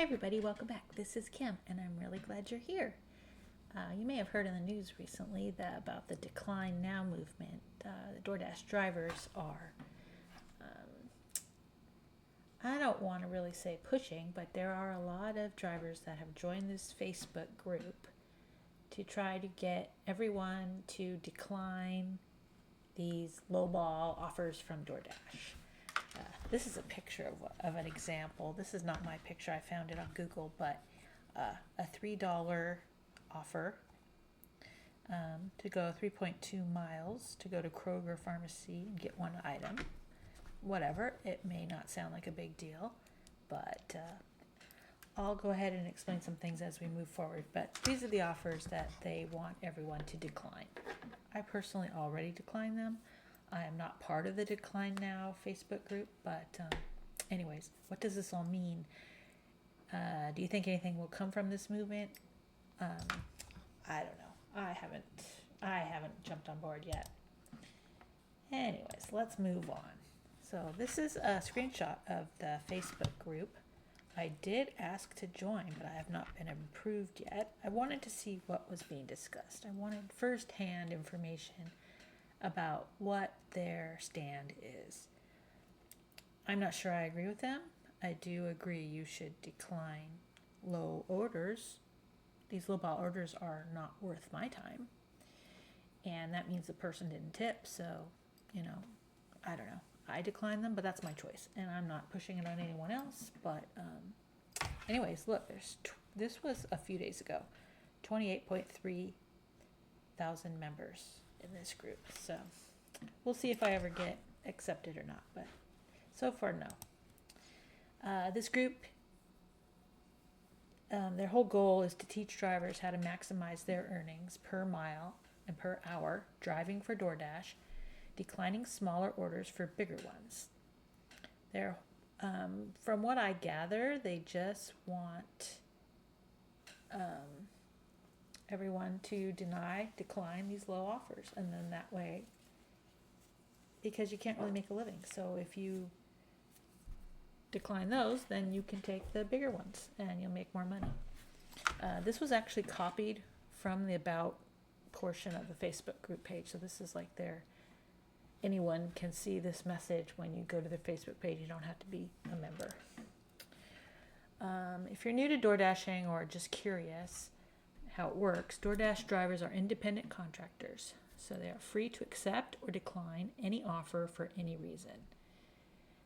everybody, welcome back. This is Kim, and I'm really glad you're here. You may have heard in the news recently about the Decline Now movement. The Doordash drivers are, I don't want to really say pushing, but there are a lot of drivers that have joined this Facebook group to try to get everyone to decline these lowball offers from Doordash. This is a picture of an example. This is not my picture. I found it on Google, but a $3 offer to go 3.2 miles to go to Kroger Pharmacy and get one item. Whatever. It may not sound like a big deal, but I'll go ahead and explain some things as we move forward. But these are the offers that they want everyone to decline. I personally already declined them. I am not part of the Decline Now Facebook group, but anyways, what does this all mean? Do you think anything will come from this movement? I don't know. I haven't jumped on board yet. Anyways, let's move on. So this is a screenshot of the Facebook group. I did ask to join, but I have not been approved yet. I wanted to see what was being discussed. I wanted first-hand information about what their stand is. I'm not sure I agree with them. I do agree you should decline low orders. These lowball orders are not worth my time. And that means the person didn't tip, so, I don't know. I decline them, but that's my choice. And I'm not pushing it on anyone else. But anyways, look, this was a few days ago. 28.3 thousand members in this group. So we'll see if I ever get accepted or not. But so far, no. This group, their whole goal is to teach drivers how to maximize their earnings per mile and per hour driving for DoorDash, declining smaller orders for bigger ones. They're, from what I gather, they just want everyone to decline these low offers, and then that way, because you can't really make a living. So if you decline those, then you can take the bigger ones and you'll make more money. This was actually copied from the About portion of the Facebook group page. So this is like anyone can see this message when you go to their Facebook page. You don't have to be a member. If you're new to DoorDashing or just curious how it works, DoorDash drivers are independent contractors. So they are free to accept or decline any offer for any reason.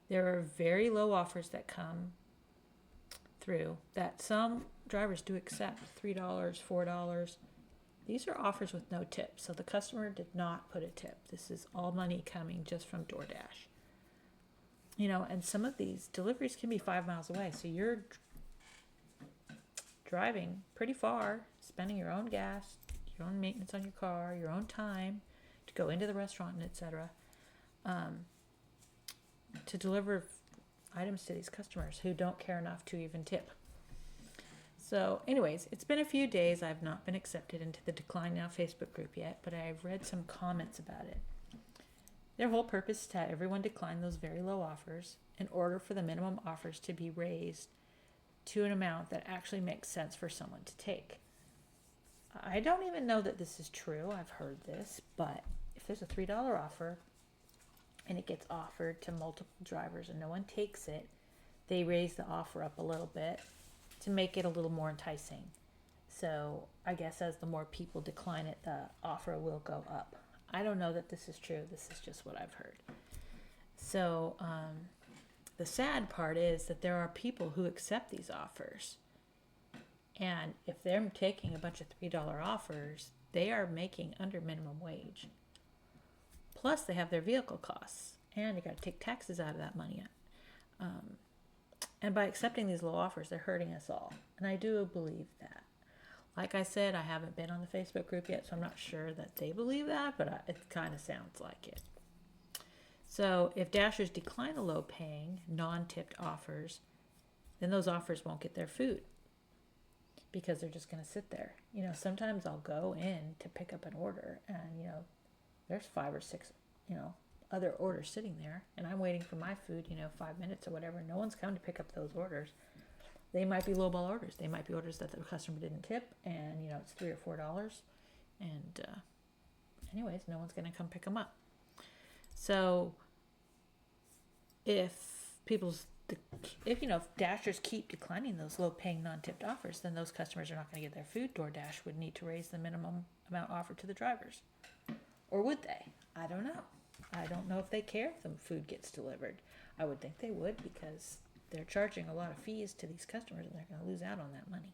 There are very low offers that come through that some drivers do accept, $3, $4. These are offers with no tip. So the customer did not put a tip. This is all money coming just from DoorDash. And some of these deliveries can be 5 miles away. So you're driving pretty far, spending your own gas, your own maintenance on your car, your own time to go into the restaurant, and etc. To deliver items to these customers who don't care enough to even tip. So anyways, it's been a few days. I've not been accepted into the Decline Now Facebook group yet, but I've read some comments about it. Their whole purpose is to have everyone decline those very low offers in order for the minimum offers to be raised to an amount that actually makes sense for someone to take. I don't even know that this is true. I've heard this, but if there's a $3 offer and it gets offered to multiple drivers and no one takes it, they raise the offer up a little bit to make it a little more enticing. So I guess as the more people decline it, the offer will go up. I don't know that this is true. This is just what I've heard. So the sad part is that there are people who accept these offers. And if they're taking a bunch of $3 offers, they are making under minimum wage. Plus they have their vehicle costs. And you got to take taxes out of that money. And by accepting these low offers, they're hurting us all. And I do believe that. Like I said, I haven't been on the Facebook group yet, so I'm not sure that they believe that, but it kind of sounds like it. So if Dashers decline the low-paying, non-tipped offers, then those offers won't get their food because they're just going to sit there. Sometimes I'll go in to pick up an order and, there's 5 or 6, other orders sitting there, and I'm waiting for my food, 5 minutes or whatever. No one's come to pick up those orders. They might be lowball orders. They might be orders that the customer didn't tip, and it's $3 or $4, and anyways, no one's going to come pick them up. So if Dashers keep declining those low-paying non-tipped offers, then those customers are not going to get their food. DoorDash would need to raise the minimum amount offered to the drivers, or would they? I don't know. I don't know if they care if the food gets delivered. I would think they would, because they're charging a lot of fees to these customers, and they're going to lose out on that money.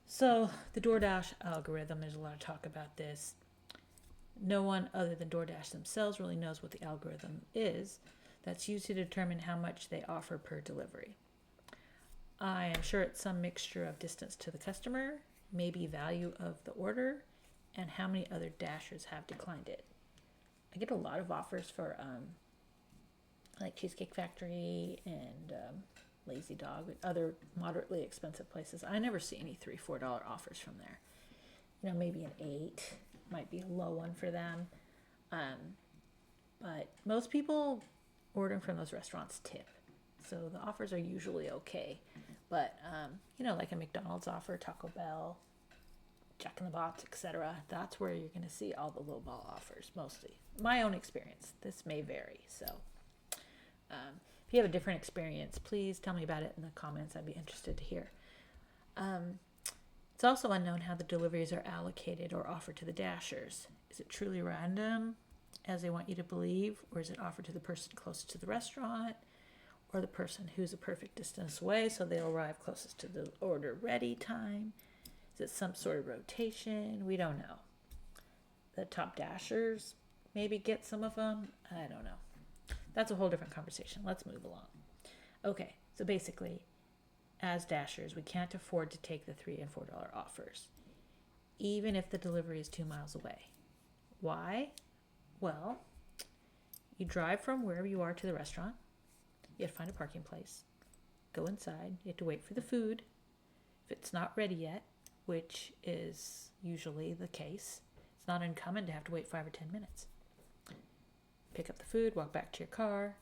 So the DoorDash algorithm, there's a lot of talk about this. No one other than DoorDash themselves really knows what the algorithm is that's used to determine how much they offer per delivery. I am sure it's some mixture of distance to the customer, maybe value of the order, and how many other Dashers have declined it. I get a lot of offers for like Cheesecake Factory and Lazy Dog, and other moderately expensive places. I never see any $3-4 offers from there. Maybe an $8 might be a low one for them. But most people ordering from those restaurants tip, so the offers are usually okay. But like a McDonald's offer, Taco Bell, Jack in the Box, etc., that's where you're going to see all the lowball offers mostly. My own experience. This may vary, so if you have a different experience, please tell me about it in the comments. I'd be interested to hear. It's also unknown how the deliveries are allocated or offered to the Dashers. Is it truly random, as they want you to believe, or is it offered to the person closest to the restaurant, or the person who's a perfect distance away, so they'll arrive closest to the order ready time? Is it some sort of rotation? We don't know. The top Dashers maybe get some of them. I don't know. That's a whole different conversation. Let's move along. Okay, so basically, as Dashers, we can't afford to take the $3 and $4 offers, even if the delivery is 2 miles away. Why? Well, you drive from wherever you are to the restaurant. You have to find a parking place. Go inside. You have to wait for the food. If it's not ready yet, which is usually the case, it's not uncommon to have to wait 5 or 10 minutes. Pick up the food, walk back to your car,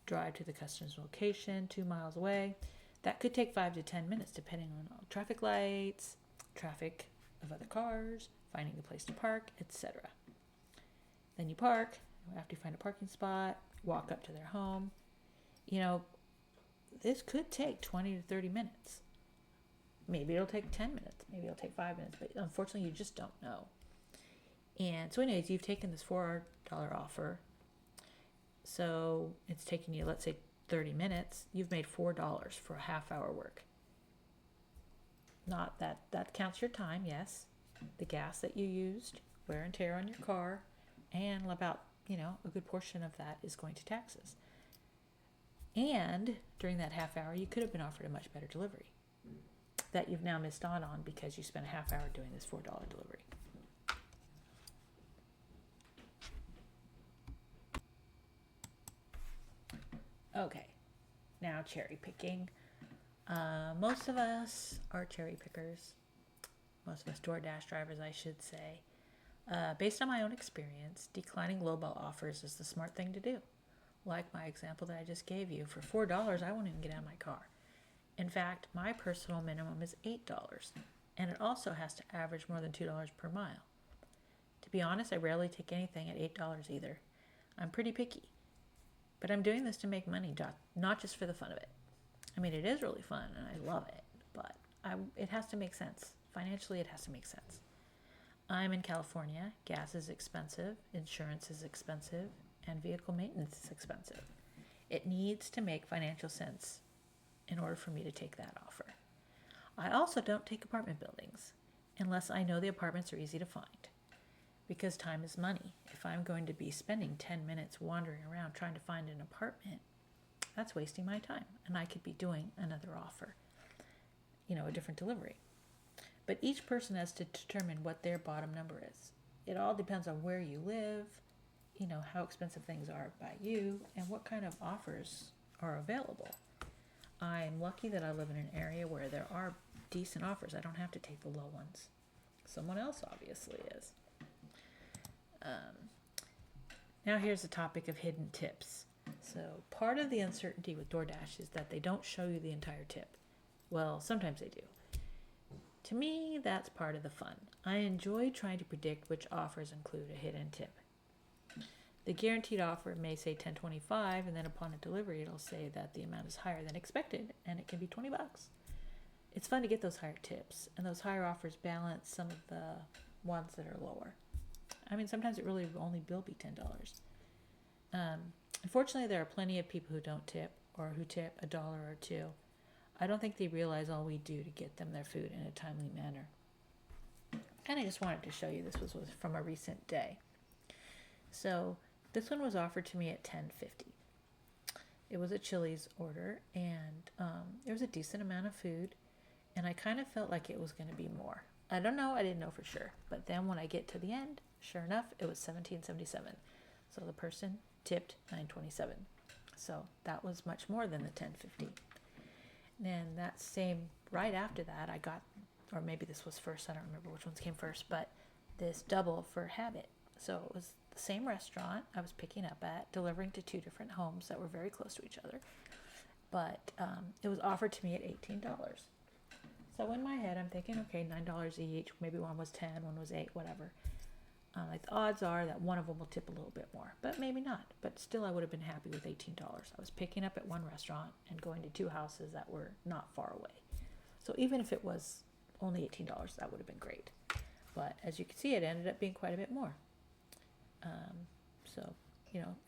drive to the customer's location 2 miles away. That could take 5 to 10 minutes depending on all traffic lights, traffic of other cars, finding a place to park, etc. Then you park. After you find a parking spot, walk up to their home. This could take 20 to 30 minutes. Maybe it'll take 10 minutes. Maybe it'll take 5 minutes. But unfortunately, you just don't know. And so anyways, you've taken this $4 offer. So it's taking you, let's say, 30 minutes. You've made $4 for a half-hour work. Not that counts your time, yes. The gas that you used, wear and tear on your car, and about, a good portion of that is going to taxes. And during that half hour, you could have been offered a much better delivery that you've now missed out on because you spent a half hour doing this $4 delivery. Okay, now cherry picking. Most of us are cherry pickers. Most of us Doordash drivers, I should say. Based on my own experience, declining lowball offers is the smart thing to do. Like my example that I just gave you, for $4, I won't even get out of my car. In fact, my personal minimum is $8, and it also has to average more than $2 per mile. To be honest, I rarely take anything at $8 either. I'm pretty picky. But I'm doing this to make money, not just for the fun of it. I mean, it is really fun, and I love it, but it has to make sense. Financially, it has to make sense. I'm in California. Gas is expensive, insurance is expensive, and vehicle maintenance is expensive. It needs to make financial sense in order for me to take that offer. I also don't take apartment buildings unless I know the apartments are easy to find, because time is money. If I'm going to be spending 10 minutes wandering around trying to find an apartment, that's wasting my time, and I could be doing another offer, a different delivery. But each person has to determine what their bottom number is. It all depends on where you live, how expensive things are by you, and what kind of offers are available. I'm lucky that I live in an area where there are decent offers. I don't have to take the low ones. Someone else obviously is. Now here's the topic of hidden tips. So part of the uncertainty with DoorDash is that they don't show you the entire tip. Well, sometimes they do. To me, that's part of the fun. I enjoy trying to predict which offers include a hidden tip. The guaranteed offer may say $10.25, and then upon a delivery it'll say that the amount is higher than expected, and it can be $20. It's fun to get those higher tips, and those higher offers balance some of the ones that are lower. I mean, sometimes it really only will be $10. Unfortunately, there are plenty of people who don't tip, or who tip $1 or $2. I don't think they realize all we do to get them their food in a timely manner. And I just wanted to show you, this was from a recent day. So this one was offered to me at $10.50. It was a Chili's order, and there was a decent amount of food, and I kind of felt like it was going to be more. I don't know, I didn't know for sure. But then when I get to the end, sure enough, it was $17.77. So the person tipped $9.27. So that was much more than the $10.50. And that same, right after that, I got, or maybe this was first, I don't remember which ones came first, but this double for Habit. So it was the same restaurant I was picking up at, delivering to 2 different homes that were very close to each other. But it was offered to me at $18. So in my head, I'm thinking, okay, $9 each. Maybe one was 10, one was 8, whatever. Like the odds are that one of them will tip a little bit more, but maybe not. But still, I would have been happy with $18. I was picking up at one restaurant and going to 2 houses that were not far away. So even if it was only $18, that would have been great. But as you can see, it ended up being quite a bit more. So,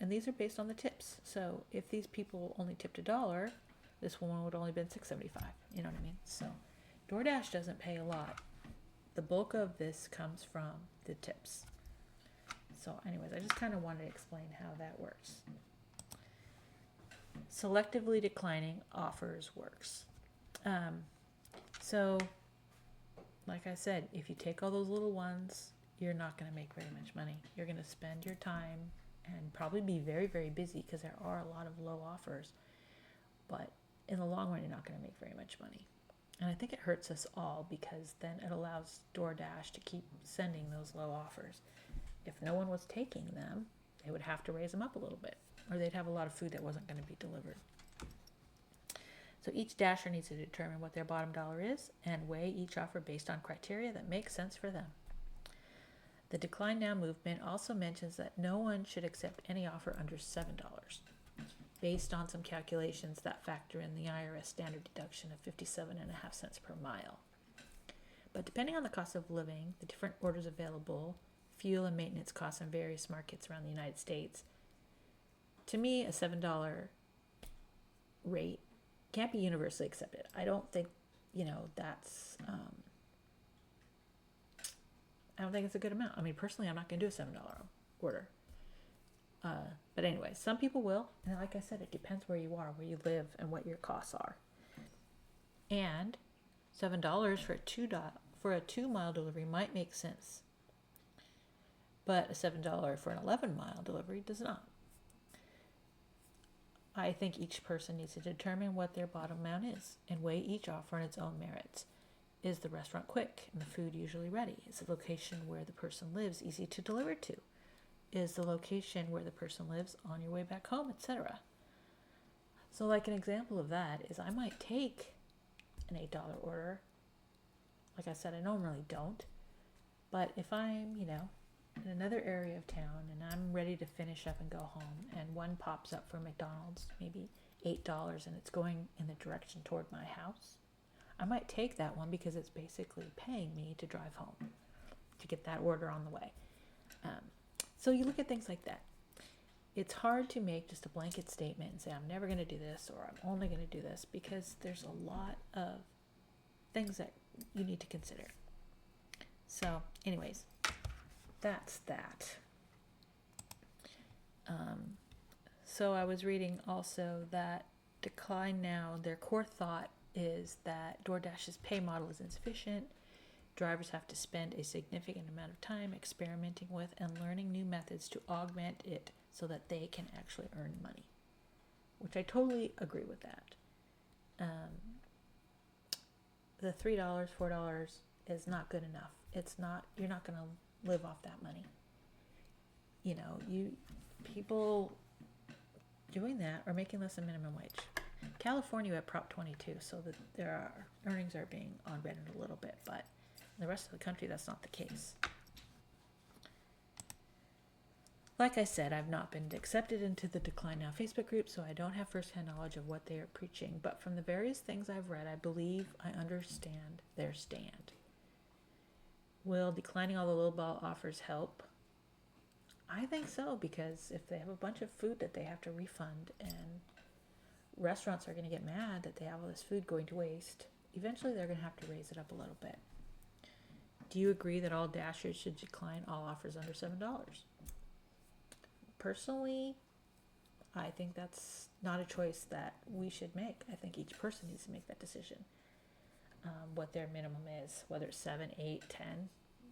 and these are based on the tips. So if these people only tipped $1, this one would only been $6.75. You know what I mean? So DoorDash doesn't pay a lot. The bulk of this comes from the tips. So anyways, I just kind of wanted to explain how that works. Selectively declining offers works. So like I said, if you take all those little ones, you're not going to make very much money. You're going to spend your time and probably be very, very busy because there are a lot of low offers. But in the long run, you're not going to make very much money. And I think it hurts us all because then it allows DoorDash to keep sending those low offers. If no one was taking them, they would have to raise them up a little bit, or they'd have a lot of food that wasn't going to be delivered. So each dasher needs to determine what their bottom dollar is and weigh each offer based on criteria that make sense for them. The Decline Now movement also mentions that no one should accept any offer under $7, based on some calculations that factor in the IRS standard deduction of 57.5 cents per mile. But depending on the cost of living, the different orders available, fuel and maintenance costs in various markets around the United States, to me, a $7 rate can't be universally accepted. I don't think, that's, I don't think it's a good amount. I mean, personally, I'm not going to do a $7 order. But anyway, some people will. And like I said, it depends where you are, where you live, and what your costs are. And $7 for a 2-mile delivery might make sense. But a $7 for an 11-mile delivery does not. I think each person needs to determine what their bottom amount is and weigh each offer on its own merits. Is the restaurant quick and the food usually ready? Is the location where the person lives easy to deliver to? Is the location where the person lives on your way back home, etc.? So like an example of that is I might take an $8 order. Like I said, I normally don't. But if I'm, in another area of town and I'm ready to finish up and go home and one pops up for McDonald's, maybe $8, and it's going in the direction toward my house, I might take that one because it's basically paying me to drive home to get that order on the way. So you look at things like that. It's hard to make just a blanket statement and say, I'm never going to do this or I'm only going to do this, because there's a lot of things that you need to consider. So anyways, that's that. So I was reading also that Decline Now, their core thought is that DoorDash's pay model is insufficient. Drivers have to spend a significant amount of time experimenting with and learning new methods to augment it so that they can actually earn money, which I totally agree with that. The $3, $4 is not good enough. It's not, you're not going to live off that money. People doing that or making less than minimum wage. California at Prop 22, so that their earnings are being augmented a little bit, but in the rest of the country, that's not the case. Like I said, I've not been accepted into the Decline Now Facebook group, so I don't have firsthand knowledge of what they are preaching. But from the various things I've read, I believe I understand their stand. Will declining all the lowball offers help? I think so, because if they have a bunch of food that they have to refund and restaurants are going to get mad that they have all this food going to waste, eventually they're going to have to raise it up a little bit. Do you agree that all Dashers should decline all offers under $7? Personally, I think that's not a choice that we should make. I think each person needs to make that decision. What their minimum is, whether it's 7, 8, 10,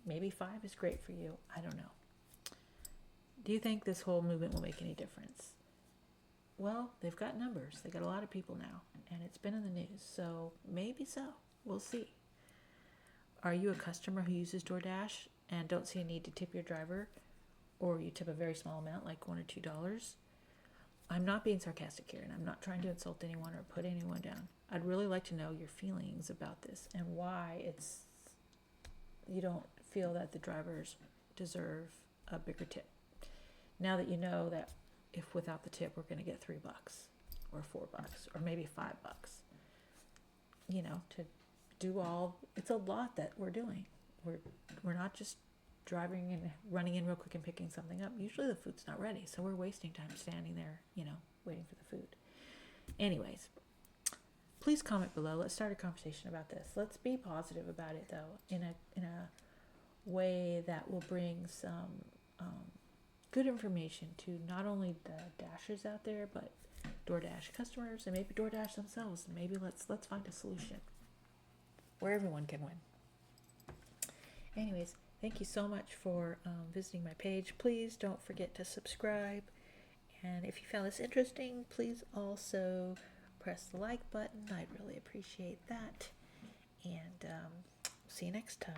maybe 5 is great for you. I don't know. Do you think this whole movement will make any difference? Well, they've got numbers. They got a lot of people now, and it's been in the news, so maybe so. We'll see. Are you a customer who uses DoorDash and don't see a need to tip your driver, or you tip a very small amount, like $1 or $2? I'm not being sarcastic here, and I'm not trying to insult anyone or put anyone down. I'd really like to know your feelings about this and why you don't feel that the drivers deserve a bigger tip. Now that you know that if without the tip we're going to get $3 or $4 or maybe $5, to do all, it's a lot that we're doing. We're not just driving and running in real quick and picking something up. Usually the food's not ready, so we're wasting time standing there, waiting for the food. Anyways, please comment below. Let's start a conversation about this. Let's be positive about it, though, in a way that will bring some good information to not only the Dashers out there, but DoorDash customers and maybe DoorDash themselves. And maybe let's find a solution where everyone can win. Anyways, thank you so much for visiting my page. Please don't forget to subscribe. And if you found this interesting, please also press the like button. I'd really appreciate that. And see you next time.